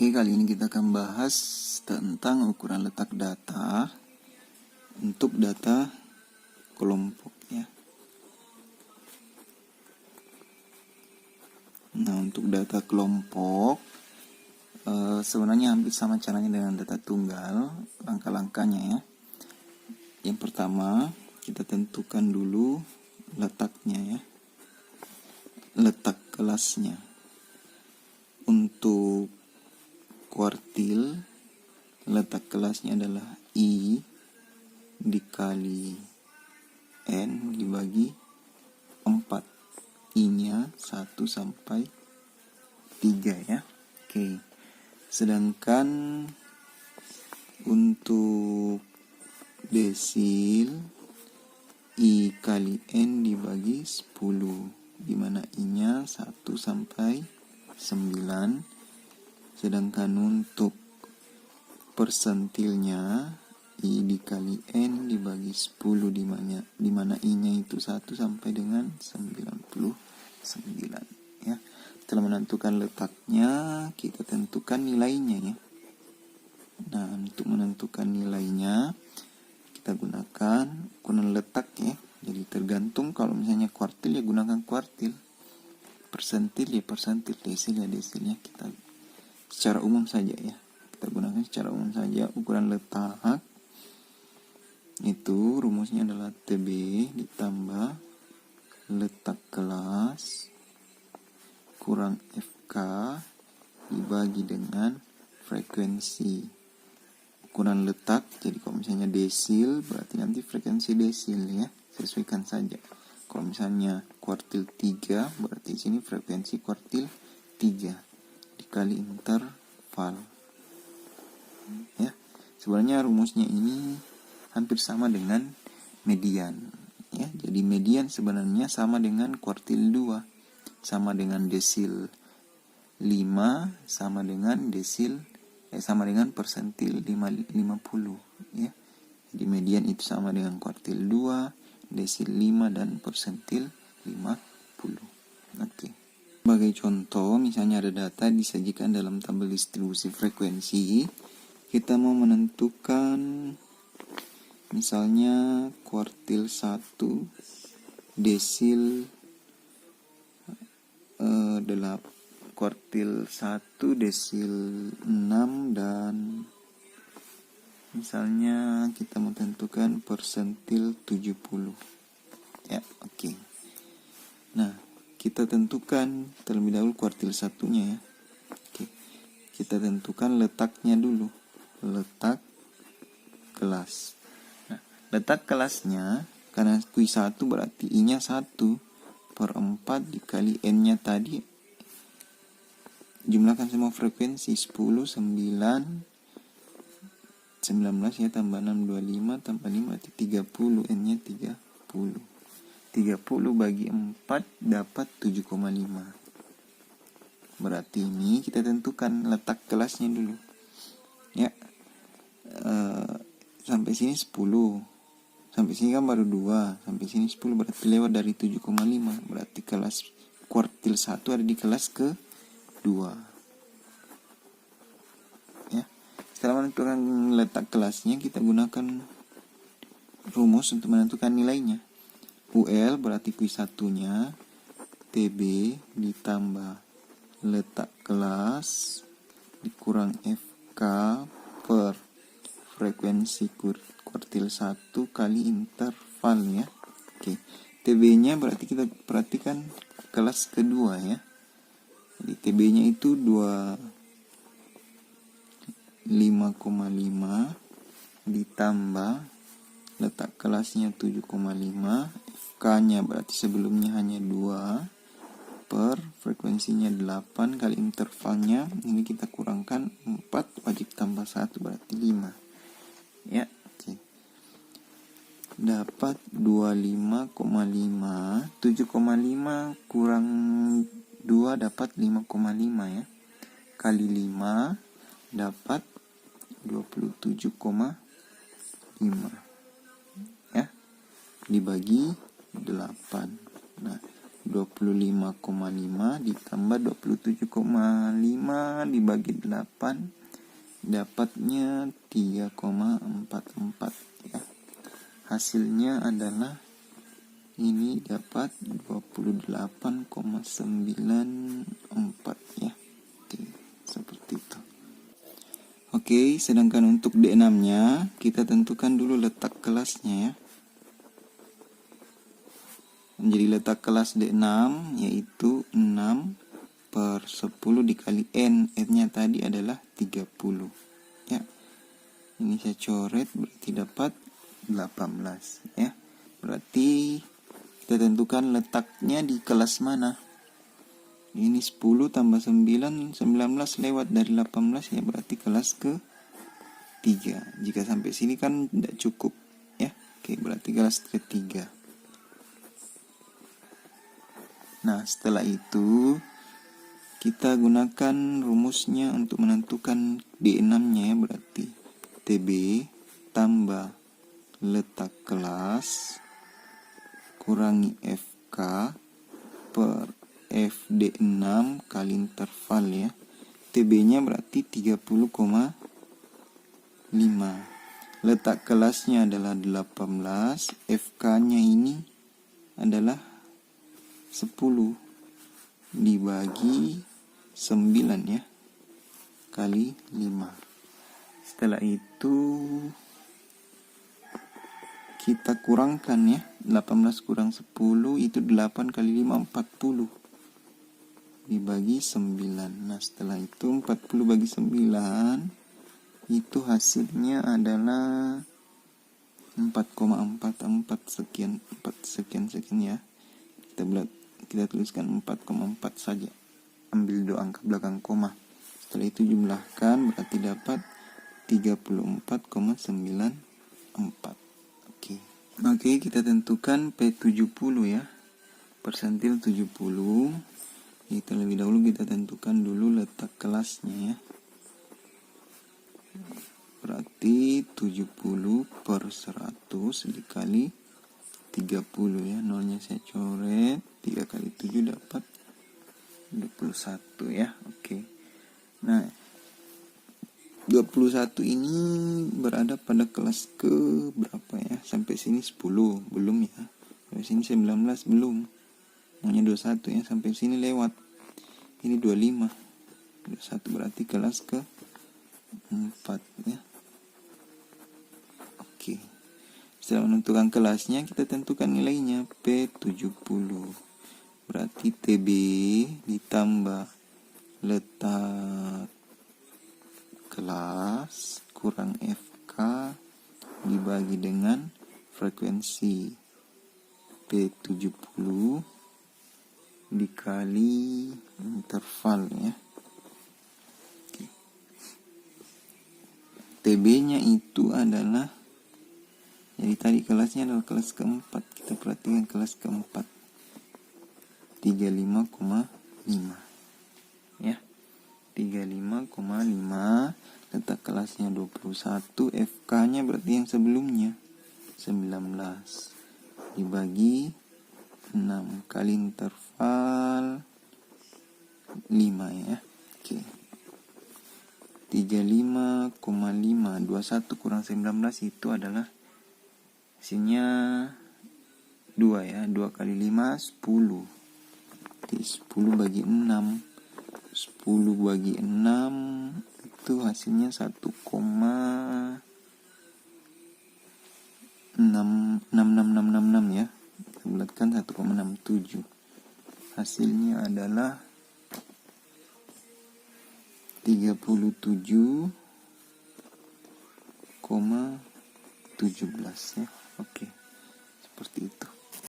Oke, kali ini kita akan bahas tentang ukuran letak data untuk data kelompok ya. Nah, untuk data kelompok sebenarnya hampir sama caranya dengan data tunggal, langkah-langkahnya ya. Yang pertama, kita tentukan dulu letaknya ya. Letak kelasnya. Untuk kuartil, letak kelasnya adalah I dikali N dibagi 4. I-nya 1 sampai 3 ya. Oke. Sedangkan untuk desil, I kali N dibagi 10, dimana I-nya 1 sampai 9. Sedangkan untuk persentilnya I dikali N dibagi 10, dimana I-nya itu 1 sampai dengan 99 ya. Setelah menentukan letaknya, kita tentukan nilainya ya. Nah, untuk menentukan nilainya kita gunakan ukuran letak ya. Jadi tergantung, kalau misalnya kuartil ya gunakan kuartil, persentil ya persentil, desil ya desilnya. Kita secara umum saja ya. Kita gunakan secara umum saja ukuran letak. Itu rumusnya adalah TB ditambah letak kelas kurang FK dibagi dengan frekuensi. Ukuran letak, jadi kalau misalnya desil berarti nanti frekuensi desil ya, sesuaikan saja. Kalau misalnya kuartil 3 berarti sini frekuensi kuartil 3 dikali interval ya. Sebenarnya rumusnya ini hampir sama dengan median ya. Jadi median sebenarnya sama dengan kuartil 2, sama dengan desil 5, sama dengan desil sama dengan persentil 50 ya. Jadi median itu sama dengan kuartil 2, desil 5 dan persentil 50. Oke. Sebagai contoh, misalnya ada data disajikan dalam tabel distribusi frekuensi. Kita mau menentukan misalnya kuartil 1 desil 8, kuartil 1 desil 6, dan misalnya kita mau tentukan persentil 70 ya. Oke. Nah, kita tentukan terlebih dahulu kuartil 1-nya ya. Oke. Kita tentukan letaknya dulu, letak kelas. Nah, letak kelasnya, karena kuis 1 berarti I-nya 1/4 dikali N-nya tadi, jumlahkan semua frekuensi 10, 9, 19 ya, tambah 6, 25, tambah 5 berarti 30, N-nya 30. 30 bagi 4 dapat 7,5. Berarti ini kita tentukan letak kelasnya dulu ya. Sampai sini 10, sampai sini kan baru 2, sampai sini 10, berarti lewat dari 7,5. Berarti kelas kuartil 1 ada di kelas ke 2 ya. Setelah menentukan letak kelasnya, kita gunakan rumus untuk menentukan nilainya. UL berarti kuis 1-nya TB ditambah letak kelas dikurang FK per frekuensi kuartil 1 kali interval ya. Oke. TB-nya berarti kita perhatikan kelas kedua ya. Jadi TB-nya itu 25,5 ditambah letak kelasnya 7,5, FK-nya berarti sebelumnya hanya 2 per frekuensinya 8 kali intervalnya, ini kita kurangkan 4, wajib tambah 1 berarti 5 ya. Oke. Dapat 25,5, 7,5 kurang 2 dapat 5,5 ya, kali 5 dapat 27,5 ya, dibagi 8. Nah, 25,5 ditambah 27,5 dibagi 8, dapatnya 3,44 ya. Hasilnya adalah ini dapat 28,94 ya. Oke, seperti itu. Oke, sedangkan untuk D6-nya kita tentukan dulu letak kelasnya ya. Jadi letak kelas D6 yaitu 6 per 10 dikali N. N-nya tadi adalah 30 ya. Ini saya coret, berarti dapat 18 ya. Berarti kita tentukan letaknya di kelas mana. Ini 10 tambah 9, 19 lewat dari 18 ya, berarti kelas ke 3. Jika sampai sini kan tidak cukup ya. Oke, berarti kelas ketiga. Nah, setelah itu kita gunakan rumusnya untuk menentukan D6-nya ya, berarti TB tambah letak kelas kurangi FK per FD6 kali interval ya. TB-nya berarti 30,5. Letak kelasnya adalah 18, FK-nya ini adalah 10 dibagi 9 ya, kali 5. Setelah itu kita kurangkan ya, 18 kurang 10 itu 8 kali 5, 40 dibagi 9. Nah, setelah itu 40 bagi 9 itu hasilnya adalah 4,44 sekian, 4 sekian ya. Kita tuliskan 4,4 saja. Ambil 2 angka belakang koma. Setelah itu jumlahkan, berarti dapat 34,94. Oke, kita tentukan P70 ya. Persentil 70. Terlebih dahulu kita tentukan dulu letak kelasnya ya. Berarti 70 per 100 dikali 30 ya. Nolnya saya coret. 3 kali 7 dapat 21 ya. Oke. Nah, 21 ini berada pada kelas ke berapa ya? Sampai sini 10 belum ya. Sampai sini 19 belum. Maunya 21 ya, sampai sini lewat. Ini 25. 21 berarti kelas ke 4 ya. Oke. Setelah menentukan kelasnya, kita tentukan nilainya P70. Berarti TB ditambah letak kelas kurang FK dibagi dengan frekuensi P70 dikali interval ya. Oke. TB-nya itu adalah, jadi tadi kelasnya adalah kelas keempat. Kita perhatikan kelas keempat 35,5 ya. 35,5. Letak kelasnya 21, FK-nya berarti yang sebelumnya 19 dibagi 6 kali interval 5 ya. Oke. 35,5. 21 kurang 19 itu adalah hasilnya 2 ya. 2 kali 5 10. Jadi 10 bagi 6. 10 bagi 6 itu hasilnya 1,66666 ya. Kita bulatkan 1,67. Hasilnya adalah 37,17 ya. Oke. Seperti itu.